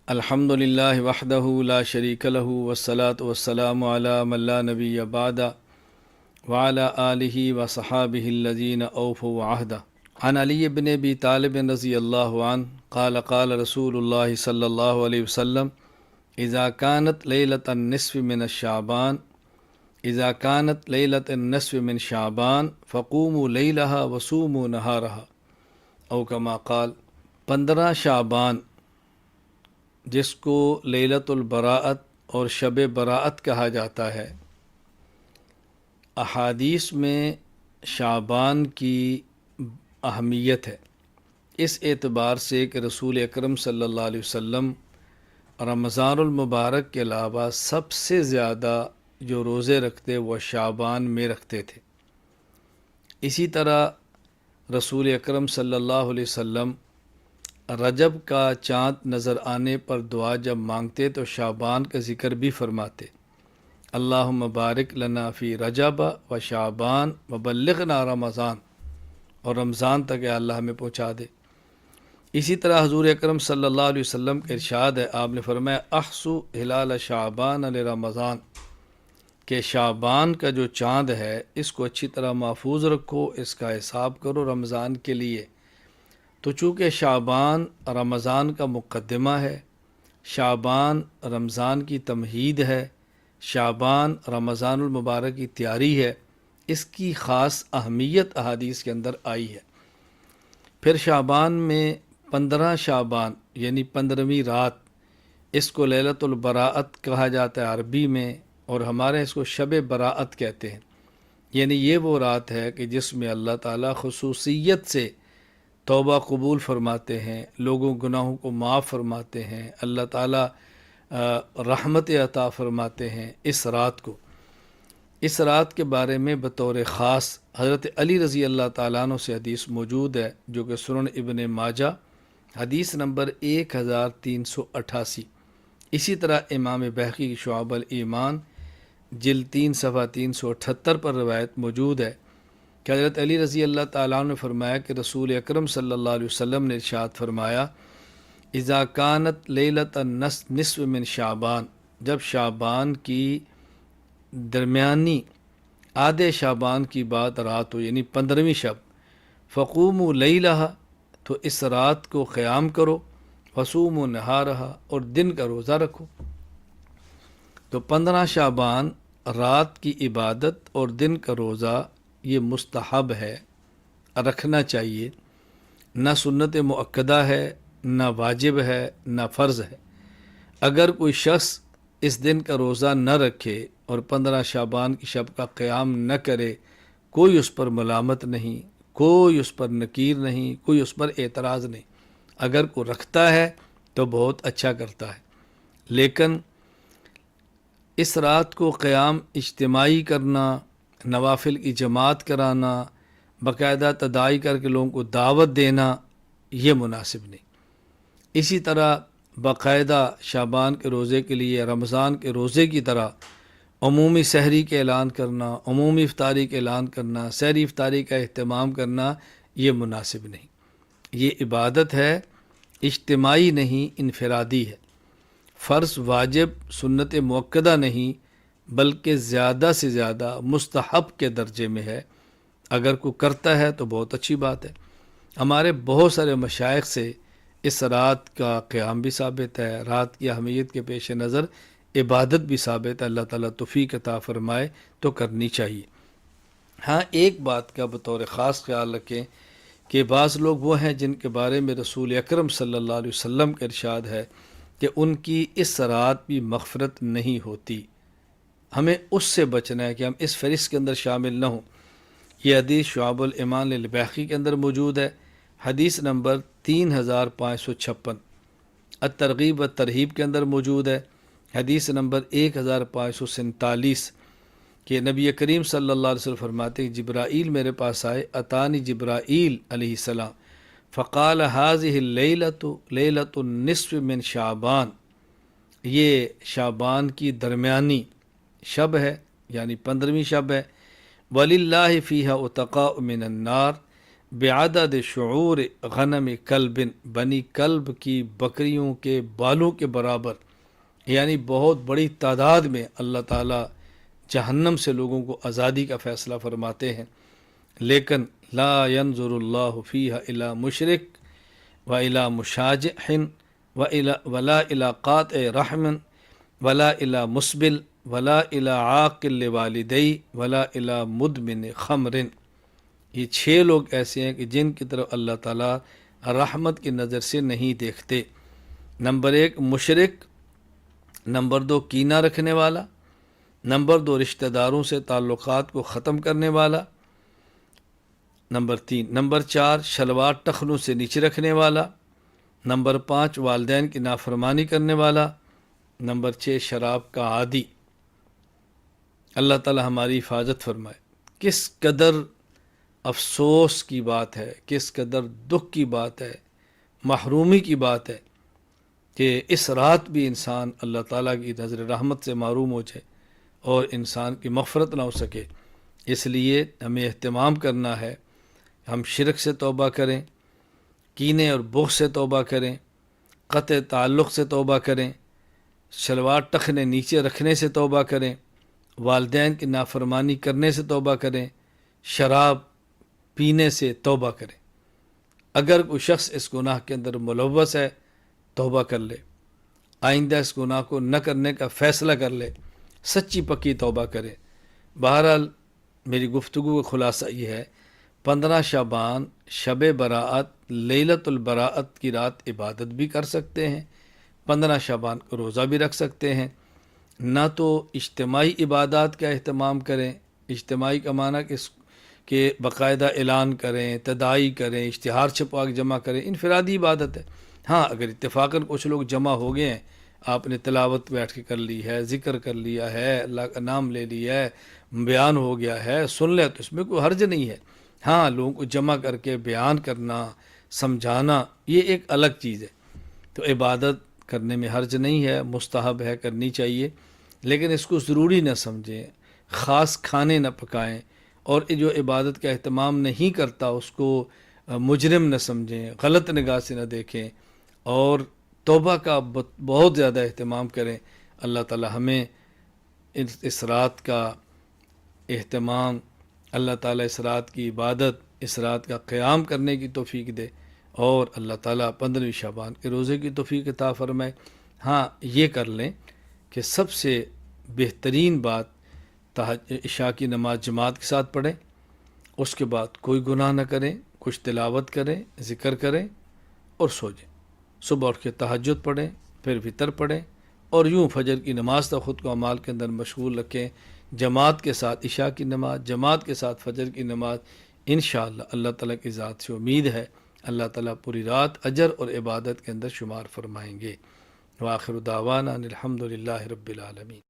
الحمد للہ وحدہ لا شریک لہ والصلاة والسلام علی من لا نبی بعد وعلی آلہ وصحابہ الذین اوفوا عہدہ عن علی بن ابی طالب رضی اللہ عنہ قال قال رسول اللہ صلی اللہ علیہ وسلم اذا كانت لیلۃ النصف من الشعبان اذا كانت لیلۃ النصف من شعبان فقوموا لیلها وصوموا نہارها او کما قال 15 شعبان جس کو لیلۃ البراءت اور شب براءت کہا جاتا ہے، احادیث میں شعبان کی اہمیت ہے اس اعتبار سے کہ رسول اکرم صلی اللہ علیہ وسلم رمضان المبارک کے علاوہ سب سے زیادہ جو روزے رکھتے وہ شعبان میں رکھتے تھے۔ اسی طرح رسول اکرم صلی اللہ علیہ وسلم رجب کا چاند نظر آنے پر دعا جب مانگتے تو شعبان کا ذکر بھی فرماتے، اللہم بارک لنا فی رجب و شعبان و بلغنا رمضان، اور رمضان تک اے اللہ ہمیں پہنچا دے۔ اسی طرح حضور اکرم صلی اللہ علیہ وسلم کا ارشاد ہے، آپ نے فرمایا احسو ہلال شعبان لرمضان، کہ شعبان کا جو چاند ہے اس کو اچھی طرح محفوظ رکھو، اس کا حساب کرو رمضان کے لیے۔ تو چونکہ شعبان رمضان کا مقدمہ ہے، شعبان رمضان کی تمہید ہے، شعبان رمضان المبارک کی تیاری ہے، اس کی خاص اہمیت احادیث کے اندر آئی ہے۔ پھر شعبان میں 15 شعبان یعنی 15ویں رات، اس کو لیلۃ البراءت کہا جاتا ہے عربی میں، اور ہمارے اس کو شب براءت کہتے ہیں۔ یعنی یہ وہ رات ہے کہ جس میں اللہ تعالیٰ خصوصیت سے توبہ قبول فرماتے ہیں، لوگوں گناہوں کو معاف فرماتے ہیں، اللہ تعالیٰ رحمت عطا فرماتے ہیں اس رات کو۔ اس رات کے بارے میں بطور خاص حضرت علی رضی اللہ تعالیٰ عنہ سے حدیث موجود ہے، جو کہ سنن ابن ماجہ حدیث نمبر 1388۔ اسی طرح امام بہقی کی شعب الایمان جلد 3 صفحہ 378 پر روایت موجود ہے کہ حضرت علی رضی اللہ تعالیٰ عنہ نے فرمایا کہ رسول اکرم صلی اللہ علیہ وسلم نے ارشاد فرمایا، اذا کانت لیلۃ النصف من شعبان، جب شعبان کی درمیانی آدھے شعبان کی بات رات ہو یعنی 15ویں شب، فقوموا لیلہا، تو اس رات کو قیام کرو، وصوموا نہارہا، اور دن کا روزہ رکھو۔ تو 15 شعبان رات کی عبادت اور دن کا روزہ یہ مستحب ہے، رکھنا چاہیے، نہ سنت مؤکدہ ہے، نہ واجب ہے، نہ فرض ہے۔ اگر کوئی شخص اس دن کا روزہ نہ رکھے اور 15 شعبان کی شب کا قیام نہ کرے، کوئی اس پر ملامت نہیں، کوئی اس پر نکیر نہیں، کوئی اس پر اعتراض نہیں۔ اگر کوئی رکھتا ہے تو بہت اچھا کرتا ہے، لیکن اس رات کو قیام اجتماعی کرنا، نوافل کی جماعت کرانا، باقاعدہ تداعی کر کے لوگوں کو دعوت دینا، یہ مناسب نہیں۔ اسی طرح باقاعدہ شعبان کے روزے کے لیے رمضان کے روزے کی طرح عمومی سحری کے اعلان کرنا، عمومی افطاری کے اعلان کرنا، سحری افطاری کا اہتمام کرنا، یہ مناسب نہیں۔ یہ عبادت ہے، اجتماعی نہیں، انفرادی ہے، فرض واجب سنت مؤکدہ نہیں، بلکہ زیادہ سے زیادہ مستحب کے درجے میں ہے۔ اگر کوئی کرتا ہے تو بہت اچھی بات ہے۔ ہمارے بہت سارے مشائخ سے اس رات کا قیام بھی ثابت ہے، رات کی اہمیت کے پیش نظر عبادت بھی ثابت ہے۔ اللہ تعالیٰ توفیق عطا فرمائے تو کرنی چاہیے۔ ہاں، ایک بات کا بطور خاص خیال رکھیں کہ بعض لوگ وہ ہیں جن کے بارے میں رسول اکرم صلی اللہ علیہ وسلم کا ارشاد ہے کہ ان کی اس رات بھی مغفرت نہیں ہوتی۔ ہمیں اس سے بچنا ہے کہ ہم اس فہرست کے اندر شامل نہ ہوں۔ یہ حدیث شعب الایمان للبیہقی کے اندر موجود ہے، حدیث نمبر 3556۔ الترغیب و ترہیب کے اندر موجود ہے، حدیث نمبر 1547، کہ نبی کریم صلی اللہ علیہ وسلم فرماتے ہیں جبرائیل میرے پاس آئے، اتانی جبرائیل علیہ السلام، فقال هذه اللیلۃ لیلۃ النصف من شعبان، یہ شعبان کی درمیانی شب ہے یعنی 15ویں شب ہے، وَلِلَّهِ فِيهَا عُتَقَاءُ مِنَ النَّارِ، بعدد شعور غنم کلب، بنی کلب کی بکریوں کے بالوں کے برابر، یعنی بہت بڑی تعداد میں اللہ تعالیٰ جہنم سے لوگوں کو آزادی کا فیصلہ فرماتے ہیں۔ لیکن لا ينظر اللہ فیہا الی مشرک و الی مشاجح ولا الی قاطع رحم ولا الی مسبل ولا الی عاقل لوالدی ولا الی مدمن خمر۔ یہ 6 لوگ ایسے ہیں کہ جن کی طرف اللہ تعالیٰ رحمت کی نظر سے نہیں دیکھتے۔ نمبر 1 مشرک، نمبر 2 کینہ رکھنے والا، نمبر 2 رشتہ داروں سے تعلقات کو ختم کرنے والا، نمبر 4 شلوار ٹخنوں سے نیچے رکھنے والا، نمبر 5 والدین کی نافرمانی کرنے والا، نمبر 6 شراب کا عادی۔ اللہ تعالی ہماری حفاظت فرمائے۔ کس قدر افسوس کی بات ہے، کس قدر دکھ کی بات ہے، محرومی کی بات ہے کہ اس رات بھی انسان اللہ تعالیٰ کی نظر رحمت سے محروم ہو جائے اور انسان کی مغفرت نہ ہو سکے۔ اس لیے ہمیں اہتمام کرنا ہے، ہم شرک سے توبہ کریں، کینے اور بغض سے توبہ کریں، قطع تعلق سے توبہ کریں، شلوار ٹخنے نیچے رکھنے سے توبہ کریں، والدین کی نافرمانی کرنے سے توبہ کریں، شراب پینے سے توبہ کریں۔ اگر کوئی شخص اس گناہ کے اندر ملوث ہے، توبہ کر لے، آئندہ اس گناہ کو نہ کرنے کا فیصلہ کر لے، سچی پکی توبہ کرے۔ بہرحال میری گفتگو کا خلاصہ یہ ہے، 15 شعبان شب براءت، لیلۃ البراءت کی رات عبادت بھی کر سکتے ہیں، 15 شعبان کو روزہ بھی رکھ سکتے ہیں۔ نہ تو اجتماعی عبادات کا اہتمام کریں، اجتماعی کا معنی کہ باقاعدہ اعلان کریں، تداعی کریں، اشتہار چھپا کے جمع کریں، انفرادی عبادت ہے۔ ہاں اگر اتفاقاً کچھ لوگ جمع ہو گئے ہیں، آپ نے تلاوت بیٹھ کے کر لی ہے، ذکر کر لیا ہے، اللہ کا نام لے لیا ہے، بیان ہو گیا ہے، سن لیا، تو اس میں کوئی حرج نہیں ہے۔ ہاں لوگوں کو جمع کر کے بیان کرنا، سمجھانا، یہ ایک الگ چیز ہے۔ تو عبادت کرنے میں حرج نہیں ہے، مستحب ہے، کرنی چاہیے، لیکن اس کو ضروری نہ سمجھیں، خاص کھانے نہ پکائیں، اور جو عبادت کا اہتمام نہیں کرتا اس کو مجرم نہ سمجھیں، غلط نگاہ سے نہ دیکھیں، اور توبہ کا بہت زیادہ اہتمام کریں۔ اللہ تعالی ہمیں اس رات کا اہتمام، اللہ تعالیٰ اس رات کی عبادت، اس رات کا قیام کرنے کی توفیق دے، اور اللہ تعالیٰ 15 شعبان کے روزے کی توفیق عطا فرمائے۔ ہاں یہ کر لیں کہ سب سے بہترین بات عشاء کی نماز جماعت کے ساتھ پڑھیں، اس کے بعد کوئی گناہ نہ کریں، کچھ تلاوت کریں، ذکر کریں اور سو جائیں۔ صبح اٹھ کے تہجد پڑھیں، پھر وتر پڑھیں، اور یوں فجر کی نماز تک خود کو اعمال کے اندر مشغول رکھیں، جماعت کے ساتھ عشاء کی نماز، جماعت کے ساتھ فجر کی نماز۔ انشاءاللہ اللہ تعالیٰ کی ذات سے امید ہے اللہ تعالیٰ پوری رات اجر اور عبادت کے اندر شمار فرمائیں گے۔ وآخر دعوانا ان الحمد للہ رب العالمین۔